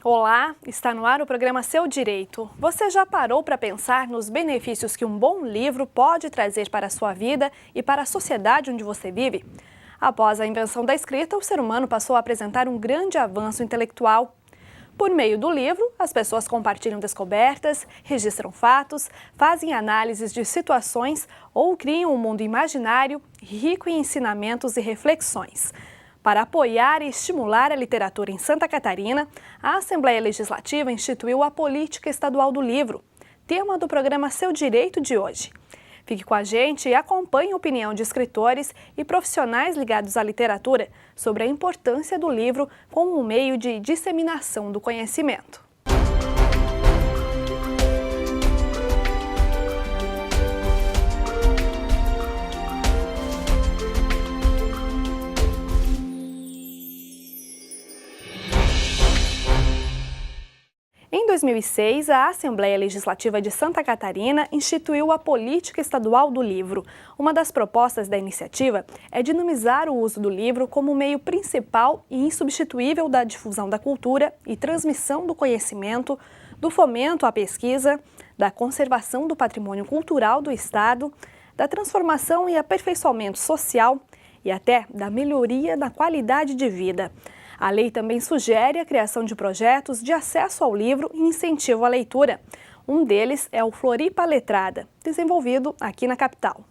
Olá, está no ar o programa Seu Direito. Você já parou para pensar nos benefícios que um bom livro pode trazer para a sua vida e para a sociedade onde você vive? Após a invenção da escrita, o ser humano passou a apresentar um grande avanço intelectual. Por meio do livro, as pessoas compartilham descobertas, registram fatos, fazem análises de situações ou criam um mundo imaginário rico em ensinamentos e reflexões. Para apoiar e estimular a literatura em Santa Catarina, a Assembleia Legislativa instituiu a Política Estadual do Livro, tema do programa Seu Direito de hoje. Fique com a gente e acompanhe a opinião de escritores e profissionais ligados à literatura sobre a importância do livro como um meio de disseminação do conhecimento. Em 2006, a Assembleia Legislativa de Santa Catarina instituiu a Política Estadual do Livro. Uma das propostas da iniciativa é dinamizar o uso do livro como meio principal e insubstituível da difusão da cultura e transmissão do conhecimento, do fomento à pesquisa, da conservação do patrimônio cultural do Estado, da transformação e aperfeiçoamento social e até da melhoria da qualidade de vida. A lei também sugere a criação de projetos de acesso ao livro e incentivo à leitura. Um deles é o Floripa Letrada, desenvolvido aqui na capital.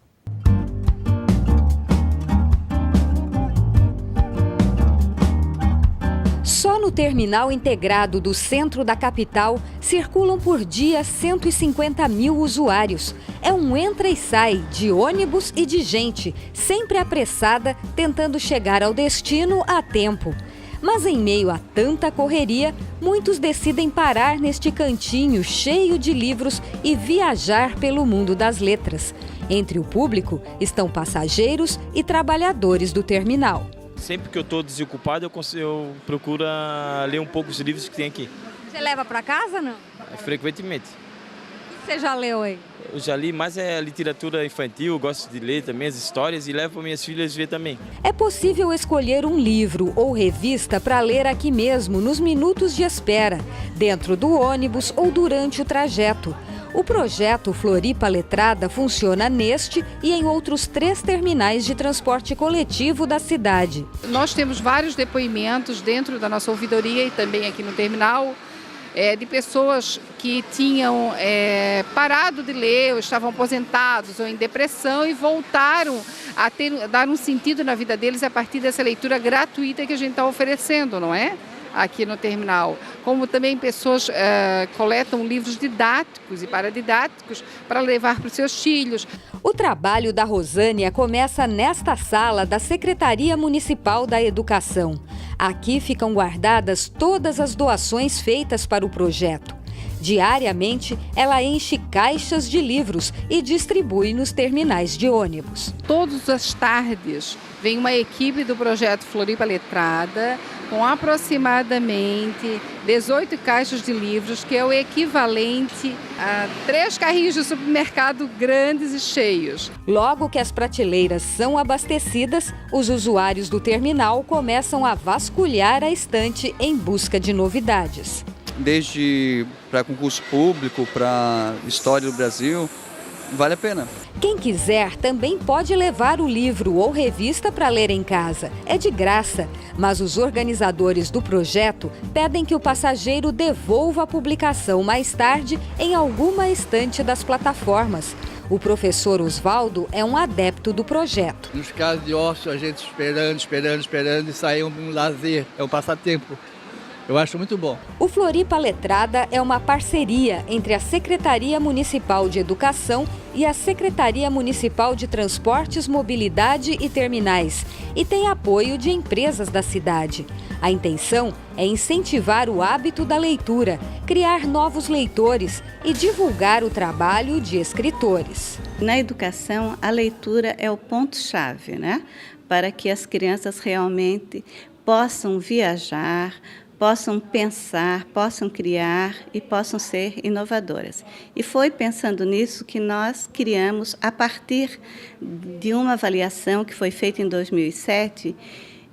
Só no terminal integrado do centro da capital circulam por dia 150 mil usuários. É um entra e sai de ônibus e de gente, sempre apressada, tentando chegar ao destino a tempo. Mas em meio a tanta correria, muitos decidem parar neste cantinho cheio de livros e viajar pelo mundo das letras. Entre o público estão passageiros e trabalhadores do terminal. Sempre que eu estou desocupado, eu procuro ler um pouco os livros que tem aqui. Você leva para casa, não? Frequentemente. O que você já leu aí? Eu já li mais literatura infantil, eu gosto de ler também as histórias e levo para minhas filhas ver também. É possível escolher um livro ou revista para ler aqui mesmo, nos minutos de espera, dentro do ônibus ou durante o trajeto. O projeto Floripa Letrada funciona neste e em outros 3 terminais de transporte coletivo da cidade. Nós temos vários depoimentos dentro da nossa ouvidoria e também aqui no terminal, de pessoas que tinham parado de ler, ou estavam aposentados ou em depressão e voltaram a dar um sentido na vida deles a partir dessa leitura gratuita que a gente está oferecendo, não é? Aqui no terminal. Como também pessoas coletam livros didáticos e paradidáticos para levar para os seus filhos. O trabalho da Rosânia começa nesta sala da Secretaria Municipal da Educação. Aqui ficam guardadas todas as doações feitas para o projeto. Diariamente, ela enche caixas de livros e distribui nos terminais de ônibus. Todas as tardes vem uma equipe do projeto Floripa Letrada com aproximadamente 18 caixas de livros, que é o equivalente a 3 carrinhos de supermercado grandes e cheios. Logo que as prateleiras são abastecidas, os usuários do terminal começam a vasculhar a estante em busca de novidades. Desde para concurso público, para história do Brasil, vale a pena. Quem quiser também pode levar o livro ou revista para ler em casa. É de graça, mas os organizadores do projeto pedem que o passageiro devolva a publicação mais tarde em alguma estante das plataformas. O professor Osvaldo é um adepto do projeto. Nos casos de ócio, a gente esperando e sair um lazer, é um passatempo. Eu acho muito bom. O Floripa Letrada é uma parceria entre a Secretaria Municipal de Educação e a Secretaria Municipal de Transportes, Mobilidade e Terminais e tem apoio de empresas da cidade. A intenção é incentivar o hábito da leitura, criar novos leitores e divulgar o trabalho de escritores. Na educação, a leitura é o ponto-chave, né? Para que as crianças realmente possam viajar, possam pensar, possam criar e possam ser inovadoras. E foi pensando nisso que nós criamos, a partir de uma avaliação que foi feita em 2007,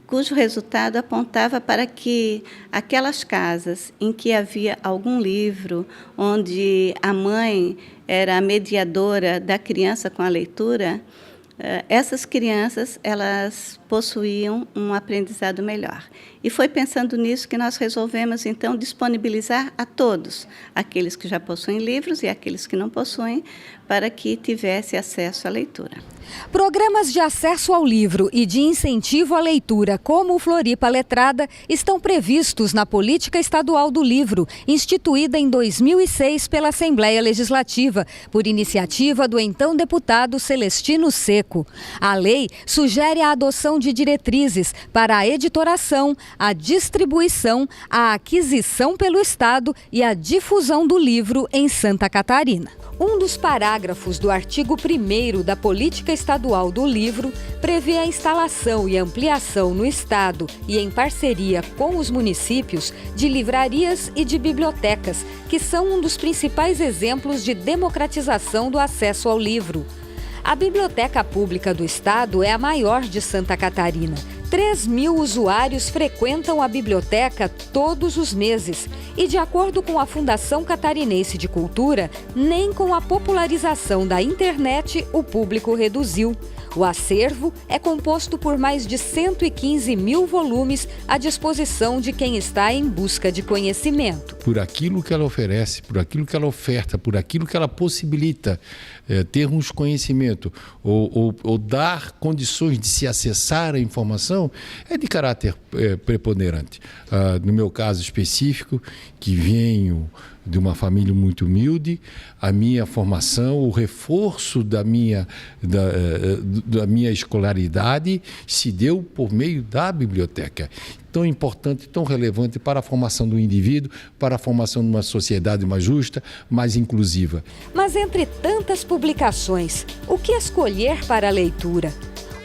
cujo resultado apontava para que aquelas casas em que havia algum livro, onde a mãe era a mediadora da criança com a leitura, essas crianças elas possuíam um aprendizado melhor. E foi pensando nisso que nós resolvemos, então, disponibilizar a todos, aqueles que já possuem livros e aqueles que não possuem, para que tivesse acesso à leitura. Programas de acesso ao livro e de incentivo à leitura, como o Floripa Letrada, estão previstos na Política Estadual do Livro, instituída em 2006 pela Assembleia Legislativa, por iniciativa do então deputado Celestino Seco. A lei sugere a adoção de diretrizes para a editoração, a distribuição, a aquisição pelo Estado e a difusão do livro em Santa Catarina. Um dos parágrafos do artigo 1º da Política Estadual do Livro prevê a instalação e ampliação no Estado e em parceria com os municípios de livrarias e de bibliotecas, que são um dos principais exemplos de democratização do acesso ao livro. A Biblioteca Pública do Estado é a maior de Santa Catarina. 3.000 usuários frequentam a biblioteca todos os meses e, de acordo com a Fundação Catarinense de Cultura, nem com a popularização da internet o público reduziu. O acervo é composto por mais de 115.000 volumes à disposição de quem está em busca de conhecimento. Por aquilo que ela oferece, por aquilo que ela oferta, por aquilo que ela possibilita termos conhecimento ou dar condições de se acessar a informação, é de caráter preponderante. No meu caso específico, que venho de uma família muito humilde, a minha formação, o reforço da minha escolaridade se deu por meio da biblioteca. Tão importante, tão relevante para a formação do indivíduo, para a formação de uma sociedade mais justa, mais inclusiva. Mas entre tantas publicações, o que escolher para a leitura?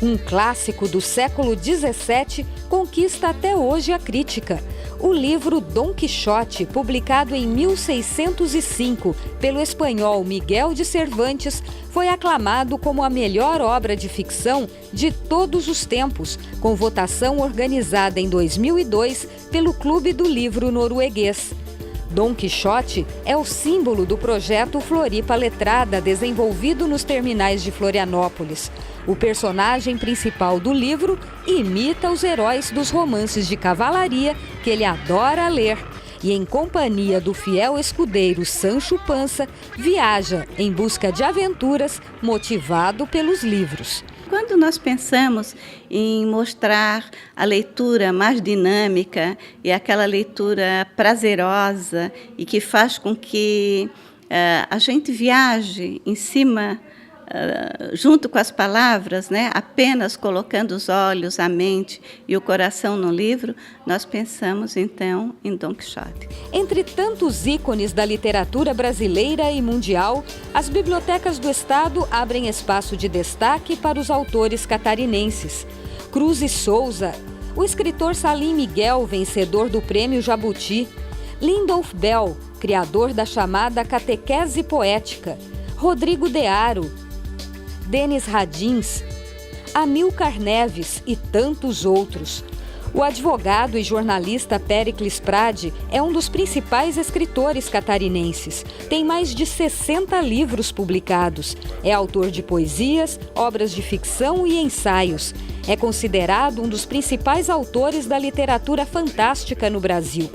Um clássico do século XVII conquista até hoje a crítica. O livro Dom Quixote, publicado em 1605 pelo espanhol Miguel de Cervantes, foi aclamado como a melhor obra de ficção de todos os tempos, com votação organizada em 2002 pelo Clube do Livro norueguês. Dom Quixote é o símbolo do projeto Floripa Letrada, desenvolvido nos terminais de Florianópolis. O personagem principal do livro imita os heróis dos romances de cavalaria que ele adora ler e, em companhia do fiel escudeiro Sancho Panza, viaja em busca de aventuras, motivado pelos livros. Quando nós pensamos em mostrar a leitura mais dinâmica e aquela leitura prazerosa e que faz com que a gente viaje em cima, junto com as palavras, né, apenas colocando os olhos, a mente e o coração no livro, nós pensamos então em Dom Quixote. Entre tantos ícones da literatura brasileira e mundial, as bibliotecas do Estado abrem espaço de destaque para os autores catarinenses. Cruz e Souza, o escritor Salim Miguel, vencedor do Prêmio Jabuti, Lindolf Bell, criador da chamada catequese poética, Rodrigo Dearo, Denis Radins, Amilcar Neves e tantos outros. O advogado e jornalista Péricles Prade é um dos principais escritores catarinenses. Tem mais de 60 livros publicados. É autor de poesias, obras de ficção e ensaios. É considerado um dos principais autores da literatura fantástica no Brasil.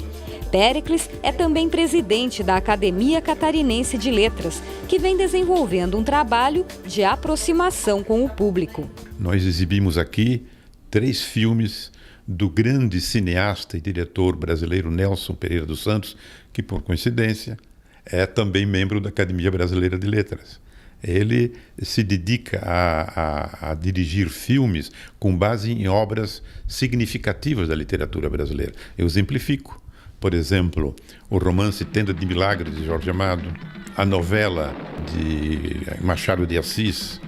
Péricles é também presidente da Academia Catarinense de Letras, que vem desenvolvendo um trabalho de aproximação com o público. Nós exibimos aqui 3 filmes do grande cineasta e diretor brasileiro Nelson Pereira dos Santos, que, por coincidência, é também membro da Academia Brasileira de Letras. Ele se dedica a dirigir filmes com base em obras significativas da literatura brasileira. Eu exemplifico. Por exemplo, o romance Tenda de Milagres, de Jorge Amado, a novela de Machado de Assis,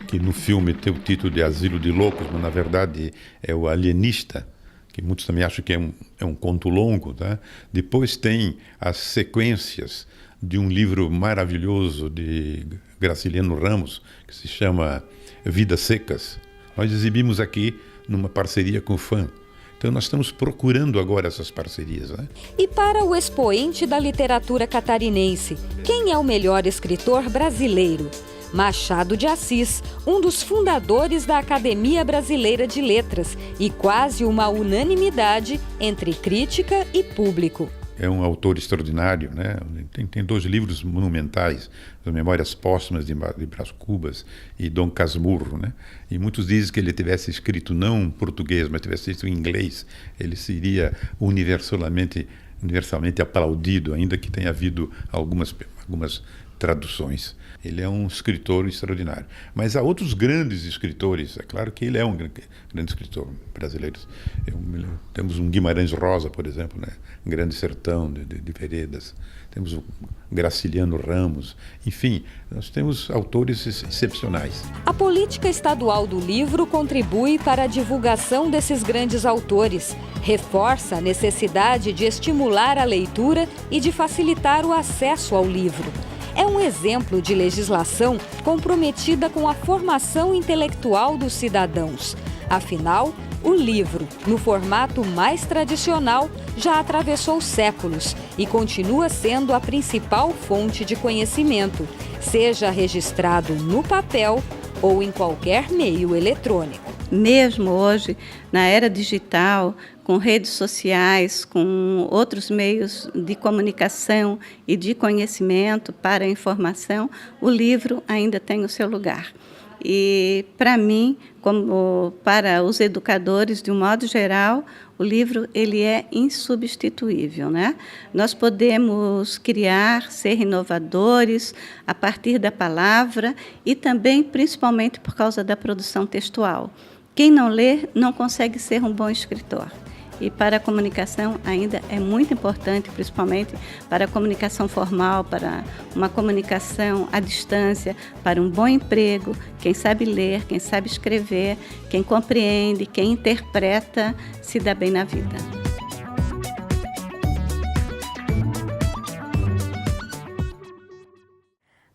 que no filme tem o título de Asilo de Loucos, mas na verdade é o Alienista, que muitos também acham que é um conto longo. Tá? Depois tem as sequências de um livro maravilhoso de Graciliano Ramos, que se chama Vidas Secas. Nós exibimos aqui numa parceria com o FAM, Então nós estamos procurando agora essas parcerias, né? E para o expoente da literatura catarinense, quem é o melhor escritor brasileiro? Machado de Assis, um dos fundadores da Academia Brasileira de Letras e quase uma unanimidade entre crítica e público. É um autor extraordinário, né? Tem 2 livros monumentais, As Memórias Póstumas de Brás Cubas e Dom Casmurro, né? E muitos dizem que ele tivesse escrito não em português, mas tivesse escrito em inglês, ele seria universalmente aplaudido, ainda que tenha havido algumas traduções. Ele é um escritor extraordinário. Mas há outros grandes escritores, é claro que ele é um grande escritor brasileiro. Temos um Guimarães Rosa, por exemplo, né? Um Grande Sertão de Veredas. Temos o Graciliano Ramos. Enfim, nós temos autores excepcionais. A política estadual do livro contribui para a divulgação desses grandes autores, reforça a necessidade de estimular a leitura e de facilitar o acesso ao livro. É um exemplo de legislação comprometida com a formação intelectual dos cidadãos. Afinal, o livro, no formato mais tradicional, já atravessou séculos e continua sendo a principal fonte de conhecimento, seja registrado no papel ou em qualquer meio eletrônico. Mesmo hoje, na era digital, com redes sociais, com outros meios de comunicação e de conhecimento para a informação, o livro ainda tem o seu lugar. E, para mim, como para os educadores, de um modo geral, o livro ele é insubstituível, né? Nós podemos criar, ser inovadores a partir da palavra e também, principalmente, por causa da produção textual. Quem não lê não consegue ser um bom escritor. E para a comunicação ainda é muito importante, principalmente para a comunicação formal, para uma comunicação à distância, para um bom emprego, quem sabe ler, quem sabe escrever, quem compreende, quem interpreta, se dá bem na vida.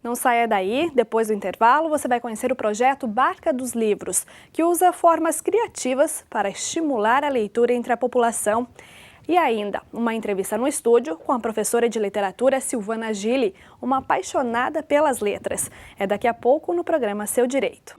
Não saia daí, depois do intervalo você vai conhecer o projeto Barca dos Livros, que usa formas criativas para estimular a leitura entre a população. E ainda, uma entrevista no estúdio com a professora de literatura Silvana Gili, uma apaixonada pelas letras. É daqui a pouco no programa Seu Direito.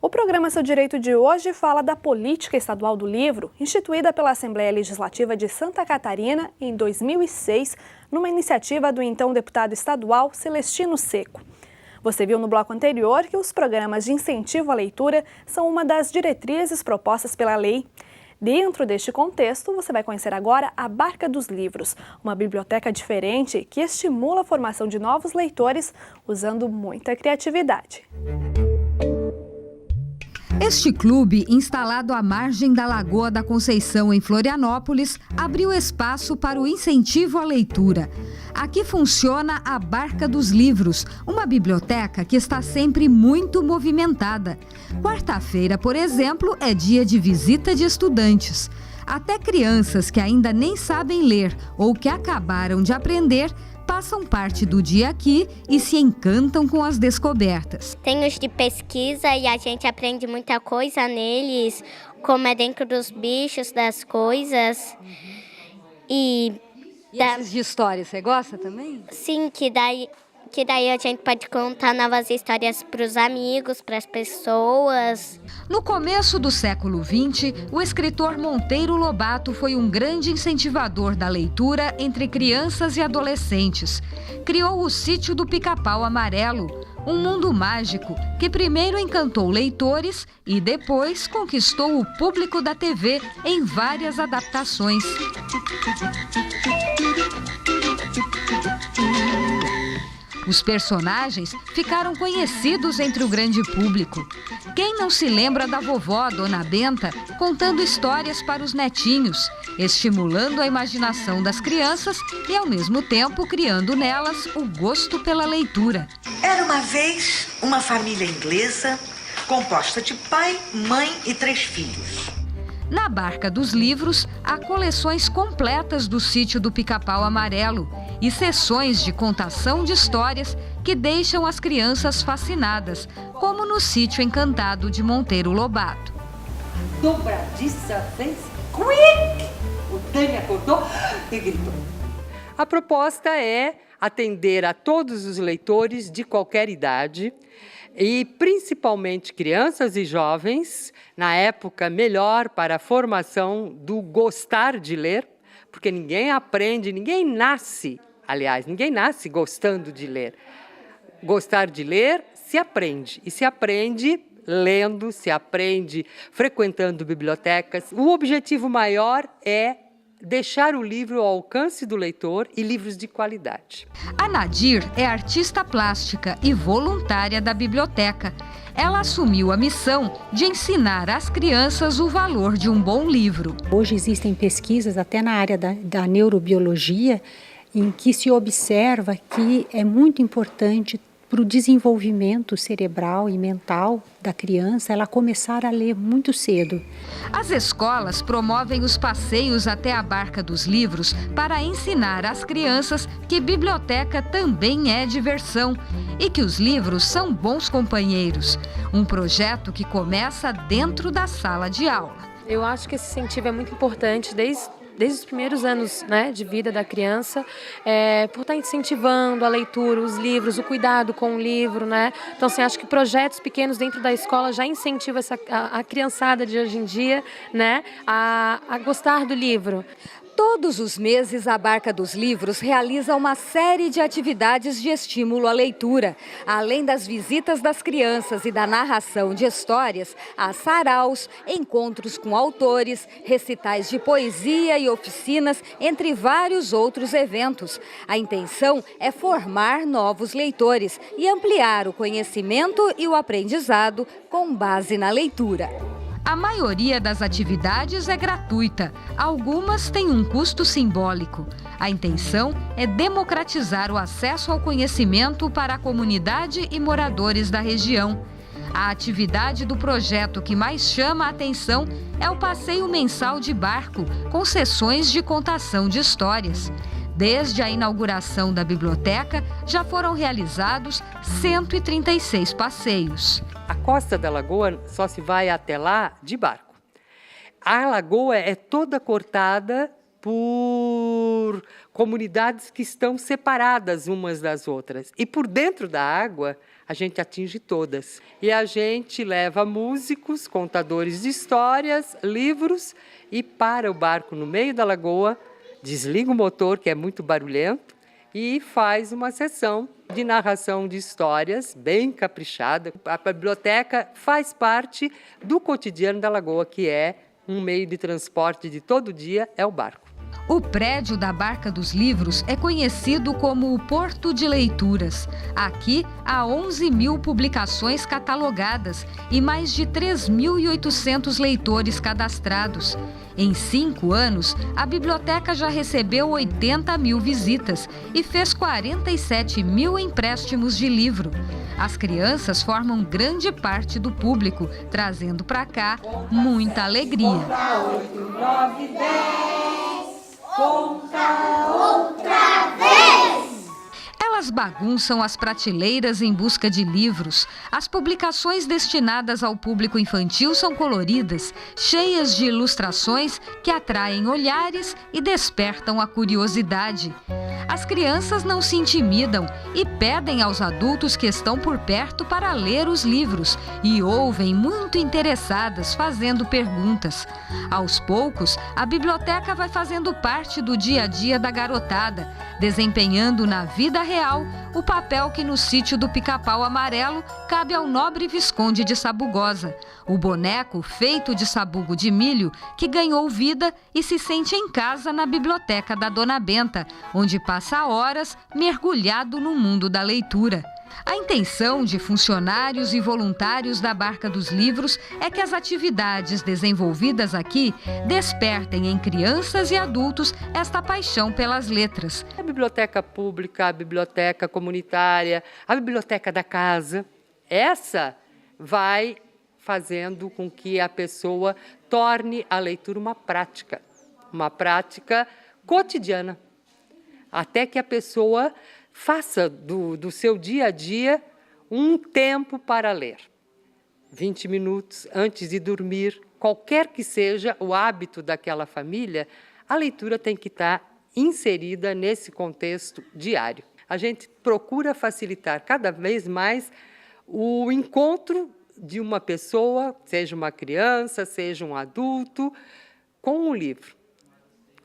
O programa Seu Direito de hoje fala da política estadual do livro, instituída pela Assembleia Legislativa de Santa Catarina em 2006, numa iniciativa do então deputado estadual Celestino Seco. Você viu no bloco anterior que os programas de incentivo à leitura são uma das diretrizes propostas pela lei. Dentro deste contexto, você vai conhecer agora a Barca dos Livros, uma biblioteca diferente que estimula a formação de novos leitores usando muita criatividade. Este clube, instalado à margem da Lagoa da Conceição, em Florianópolis, abriu espaço para o incentivo à leitura. Aqui funciona a Barca dos Livros, uma biblioteca que está sempre muito movimentada. Quarta-feira, por exemplo, é dia de visita de estudantes. Até crianças que ainda nem sabem ler ou que acabaram de aprender passam parte do dia aqui e se encantam com as descobertas. Tem os de pesquisa e a gente aprende muita coisa neles, como é dentro dos bichos, das coisas. E esses de história, você gosta também? Sim, que daí a gente pode contar novas histórias para os amigos, para as pessoas. No começo do século XX, o escritor Monteiro Lobato foi um grande incentivador da leitura entre crianças e adolescentes. Criou o Sítio do Pica-Pau Amarelo, um mundo mágico que primeiro encantou leitores e depois conquistou o público da TV em várias adaptações. Os personagens ficaram conhecidos entre o grande público. Quem não se lembra da vovó, Dona Benta, contando histórias para os netinhos, estimulando a imaginação das crianças e, ao mesmo tempo, criando nelas o gosto pela leitura. Era uma vez uma família inglesa composta de pai, mãe e 3 filhos. Na Barca dos Livros, há coleções completas do Sítio do Pica-Pau Amarelo e sessões de contação de histórias que deixam as crianças fascinadas, como no Sítio Encantado de Monteiro Lobato. Dobradiça fez quick! O Dani acordou e gritou. A proposta é atender a todos os leitores de qualquer idade, e principalmente crianças e jovens, na época melhor para a formação do gostar de ler, porque ninguém nasce gostando de ler. Gostar de ler se aprende, e se aprende lendo, se aprende frequentando bibliotecas. O objetivo maior é deixar o livro ao alcance do leitor e livros de qualidade. A Nadir é artista plástica e voluntária da biblioteca. Ela assumiu a missão de ensinar às crianças o valor de um bom livro. Hoje existem pesquisas até na área da neurobiologia em que se observa que é muito importante para o desenvolvimento cerebral e mental da criança, ela começar a ler muito cedo. As escolas promovem os passeios até a Barca dos Livros para ensinar às crianças que biblioteca também é diversão e que os livros são bons companheiros. Um projeto que começa dentro da sala de aula. Eu acho que esse incentivo é muito importante desde os primeiros anos, né, de vida da criança, por estar incentivando a leitura, os livros, o cuidado com o livro, né? Então, assim, acho que projetos pequenos dentro da escola já incentivam a criançada de hoje em dia, né, a gostar do livro. Todos os meses, a Barca dos Livros realiza uma série de atividades de estímulo à leitura. Além das visitas das crianças e da narração de histórias, há saraus, encontros com autores, recitais de poesia e oficinas, entre vários outros eventos. A intenção é formar novos leitores e ampliar o conhecimento e o aprendizado com base na leitura. A maioria das atividades é gratuita, algumas têm um custo simbólico. A intenção é democratizar o acesso ao conhecimento para a comunidade e moradores da região. A atividade do projeto que mais chama a atenção é o passeio mensal de barco, com sessões de contação de histórias. Desde a inauguração da biblioteca, já foram realizados 136 passeios. A costa da lagoa só se vai até lá de barco. A lagoa é toda cortada por comunidades que estão separadas umas das outras. E por dentro da água, a gente atinge todas. E a gente leva músicos, contadores de histórias, livros, e para o barco no meio da lagoa, desliga o motor, que é muito barulhento, e faz uma sessão de narração de histórias bem caprichada. A biblioteca faz parte do cotidiano da lagoa, que é um meio de transporte de todo dia, é o barco. O prédio da Barca dos Livros é conhecido como o Porto de Leituras. Aqui há 11.000 publicações catalogadas e mais de 3.800 leitores cadastrados. Em 5 anos, a biblioteca já recebeu 80.000 visitas e fez 47.000 empréstimos de livro. As crianças formam grande parte do público, trazendo para cá muita alegria. Conta 8, 9, 10. Conta outra vez! Elas bagunçam as prateleiras em busca de livros. As publicações destinadas ao público infantil são coloridas, cheias de ilustrações que atraem olhares e despertam a curiosidade. As crianças não se intimidam e pedem aos adultos que estão por perto para ler os livros e ouvem muito interessadas, fazendo perguntas. Aos poucos, a biblioteca vai fazendo parte do dia a dia da garotada, desempenhando na vida real o papel que no Sítio do Pica-Pau Amarelo cabe ao nobre Visconde de Sabugosa, o boneco feito de sabugo de milho que ganhou vida e se sente em casa na biblioteca da Dona Benta, onde passa horas mergulhado no mundo da leitura. A intenção de funcionários e voluntários da Barca dos Livros é que as atividades desenvolvidas aqui despertem em crianças e adultos esta paixão pelas letras. A biblioteca pública, a biblioteca comunitária, a biblioteca da casa, essa vai fazendo com que a pessoa torne a leitura uma prática cotidiana, até que a pessoa faça do seu dia a dia um tempo para ler. 20 minutos antes de dormir, qualquer que seja o hábito daquela família, a leitura tem que estar inserida nesse contexto diário. A gente procura facilitar cada vez mais o encontro de uma pessoa, seja uma criança, seja um adulto, com o livro,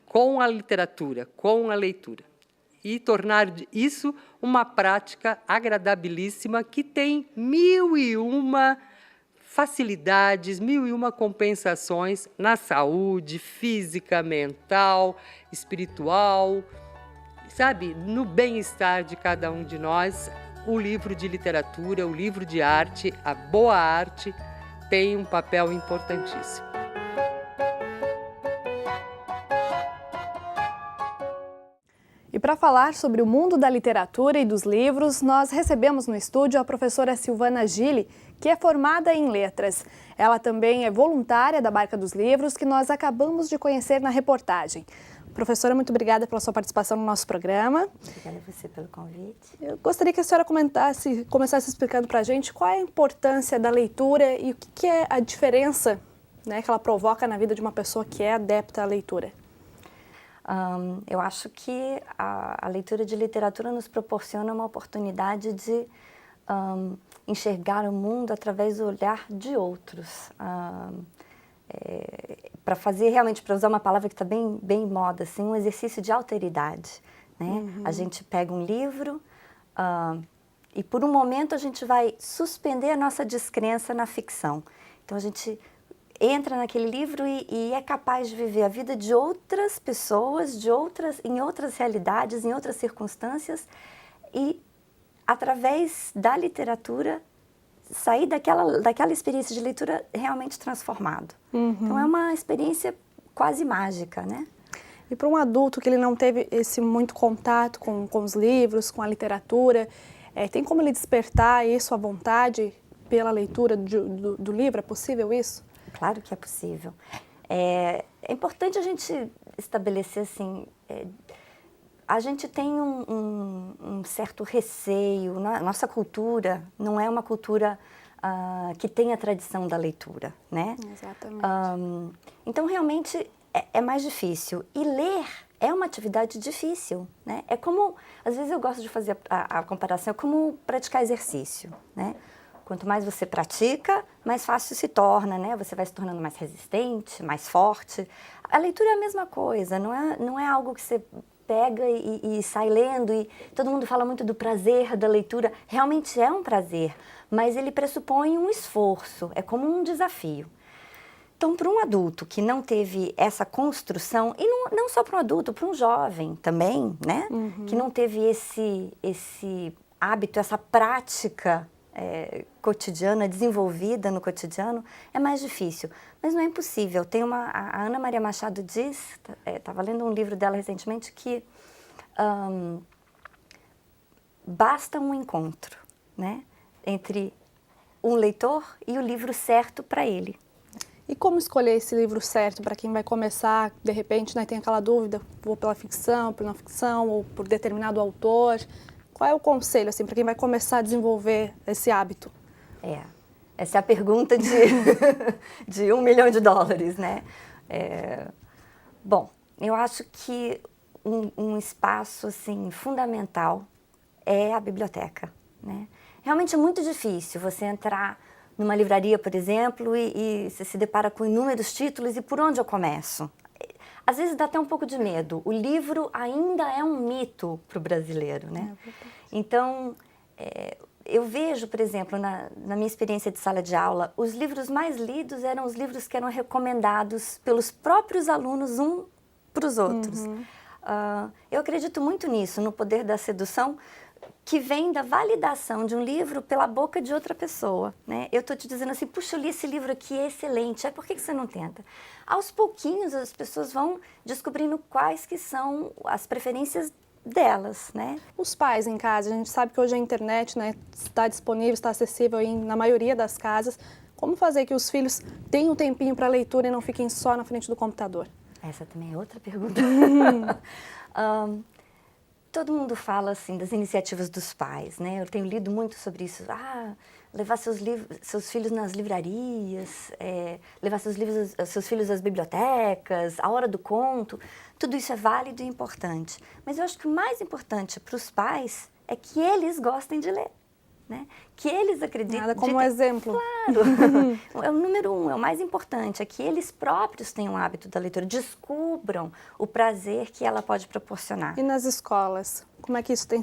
com a literatura, com a leitura. E tornar isso uma prática agradabilíssima que tem 1001 facilidades, 1001 compensações na saúde física, mental, espiritual, sabe, no bem-estar de cada um de nós. O livro de literatura, o livro de arte, a boa arte, tem um papel importantíssimo. E para falar sobre o mundo da literatura e dos livros, nós recebemos no estúdio a professora Silvana Gili, que é formada em letras. Ela também é voluntária da Barca dos Livros, que nós acabamos de conhecer na reportagem. Professora, muito obrigada pela sua participação no nosso programa. Obrigada a você pelo convite. Eu gostaria que a senhora começasse explicando para a gente qual é a importância da leitura e o que é a diferença, né, que ela provoca na vida de uma pessoa que é adepta à leitura. Eu acho que a leitura de literatura nos proporciona uma oportunidade de enxergar o mundo através do olhar de outros. Para fazer realmente, para usar uma palavra que está bem em moda, assim, um exercício de alteridade, né? Uhum. A gente pega um livro e por um momento a gente vai suspender a nossa descrença na ficção. Então a gente entra naquele livro e é capaz de viver a vida de outras pessoas, em outras realidades, em outras circunstâncias, e através da literatura sair daquela experiência de leitura realmente transformado. Uhum. Então é uma experiência quase mágica, né? E para um adulto que ele não teve esse muito contato com os livros, com a literatura, tem como ele despertar isso à vontade pela leitura do livro? É possível isso? Claro que é possível. É importante a gente estabelecer assim, a gente tem um certo receio, nossa cultura não é uma cultura que tem a tradição da leitura, né? Exatamente. Então, realmente, é mais difícil. E ler é uma atividade difícil, né? É como, às vezes eu gosto de fazer a comparação, é como praticar exercício, né? Quanto mais você pratica, mais fácil se torna, né? Você vai se tornando mais resistente, mais forte. A leitura é a mesma coisa, não é algo que você pega e sai lendo, e todo mundo fala muito do prazer da leitura. Realmente é um prazer, mas ele pressupõe um esforço, é como um desafio. Então, para um adulto que não teve essa construção, e não só para um adulto, para um jovem também, né? Uhum. Que não teve esse hábito, essa prática cotidiana, desenvolvida no cotidiano, é mais difícil. Mas não é impossível. A Ana Maria Machado diz, estava lendo um livro dela recentemente, que basta um encontro, né, entre um leitor e o livro certo para ele. E como escolher esse livro certo para quem vai começar, de repente, né, tem aquela dúvida, vou pela ficção, pela não ficção, ou por determinado autor? Qual é o conselho, assim, para quem vai começar a desenvolver esse hábito? Essa é a pergunta de $1 milhão, né? Bom, eu acho que um espaço, assim, fundamental é a biblioteca, né? Realmente é muito difícil você entrar numa livraria, por exemplo, e você se depara com inúmeros títulos, e por onde eu começo? Às vezes dá até um pouco de medo. O livro ainda é um mito para o brasileiro, né? Então, eu vejo, por exemplo, na minha experiência de sala de aula, os livros mais lidos eram os livros que eram recomendados pelos próprios alunos para os outros. Uhum. Eu acredito muito nisso, no poder da sedução, que vem da validação de um livro pela boca de outra pessoa, né? Eu estou te dizendo assim, puxa, eu li esse livro aqui, é excelente, por que você não tenta? Aos pouquinhos as pessoas vão descobrindo quais que são as preferências delas, né? Os pais em casa, a gente sabe que hoje a internet, né, está disponível, está acessível na maioria das casas. Como fazer que os filhos tenham um tempinho para leitura e não fiquem só na frente do computador? Essa também é outra pergunta. Todo mundo fala assim das iniciativas dos pais, né? Eu tenho lido muito sobre isso. Levar seus filhos nas livrarias, levar seus filhos às bibliotecas, a hora do conto. Tudo isso é válido e importante. Mas eu acho que o mais importante para os pais é que eles gostem de ler, né? Que eles acreditem. Nada como exemplo. Claro. É o número 1, é o mais importante. É que eles próprios tenham o hábito da leitura, descubram o prazer que ela pode proporcionar. E nas escolas? Como é que isso tem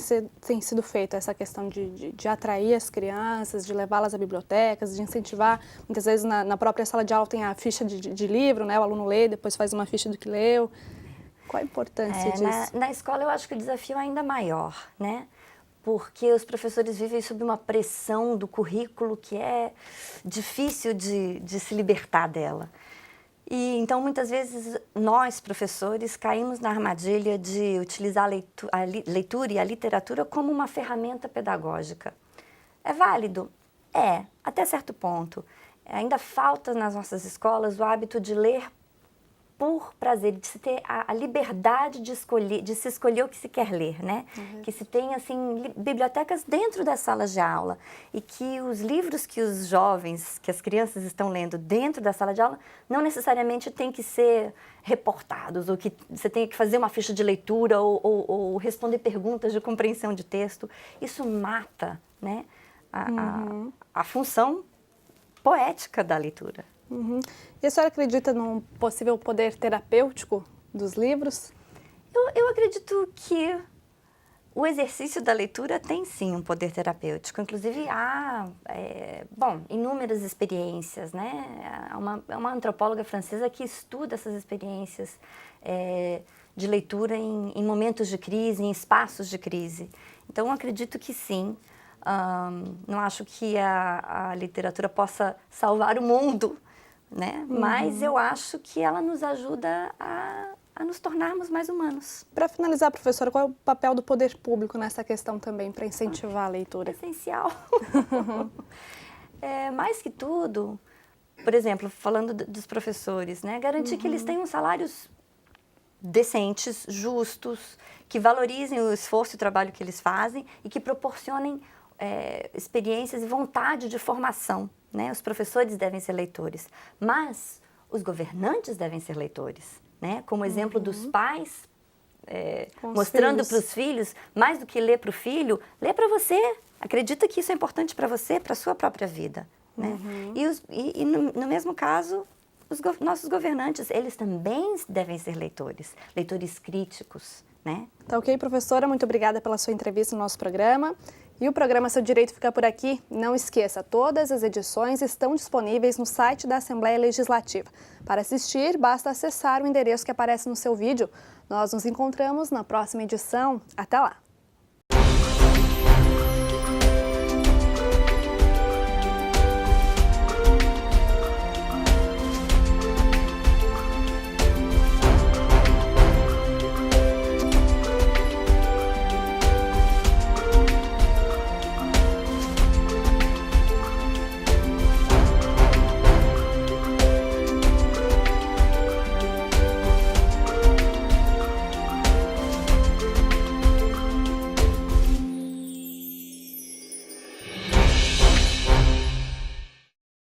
sido feito, essa questão de atrair as crianças, de levá-las a bibliotecas, de incentivar? Muitas vezes na própria sala de aula tem a ficha de livro, né? O aluno lê, depois faz uma ficha do que leu. Qual a importância disso? Na escola eu acho que o desafio é ainda maior, né? Porque os professores vivem sob uma pressão do currículo que é difícil de se libertar dela. E então, muitas vezes, nós, professores, caímos na armadilha de utilizar a leitura e a literatura como uma ferramenta pedagógica. É válido? É, até certo ponto. Ainda falta nas nossas escolas o hábito de ler por prazer, de se ter a liberdade de se escolher o que se quer ler, né? Que se tenha, assim, bibliotecas dentro das salas de aula e que os livros que os jovens, que as crianças estão lendo dentro da sala de aula, não necessariamente têm que ser reportados ou que você tenha que fazer uma ficha de leitura ou responder perguntas de compreensão de texto. Isso mata, né, a função poética da leitura. E a senhora acredita num possível poder terapêutico dos livros? Eu acredito que o exercício da leitura tem sim um poder terapêutico. Inclusive há, inúmeras experiências, né? É uma antropóloga francesa que estuda essas experiências de leitura em momentos de crise, em espaços de crise. Então, eu acredito que sim. Não acho que a literatura possa salvar o mundo, né? Mas eu acho que ela nos ajuda a nos tornarmos mais humanos. Para finalizar, professora, qual é o papel do poder público nessa questão também, para incentivar a leitura? Essencial. Mais que tudo, por exemplo, falando dos professores, né? Garantir que eles tenham salários decentes, justos, que valorizem o esforço e o trabalho que eles fazem e que proporcionem experiências e vontade de formação, né? Os professores devem ser leitores, mas os governantes devem ser leitores, né? Como exemplo dos pais, mostrando para os filhos, mais do que ler para o filho, lê para você, acredita que isso é importante para você, para a sua própria vida, né? E no mesmo caso, os nossos governantes, eles também devem ser leitores críticos, né? Tá ok, professora, muito obrigada pela sua entrevista no nosso programa. E o programa Seu Direito fica por aqui. Não esqueça, todas as edições estão disponíveis no site da Assembleia Legislativa. Para assistir, basta acessar o endereço que aparece no seu vídeo. Nós nos encontramos na próxima edição. Até lá!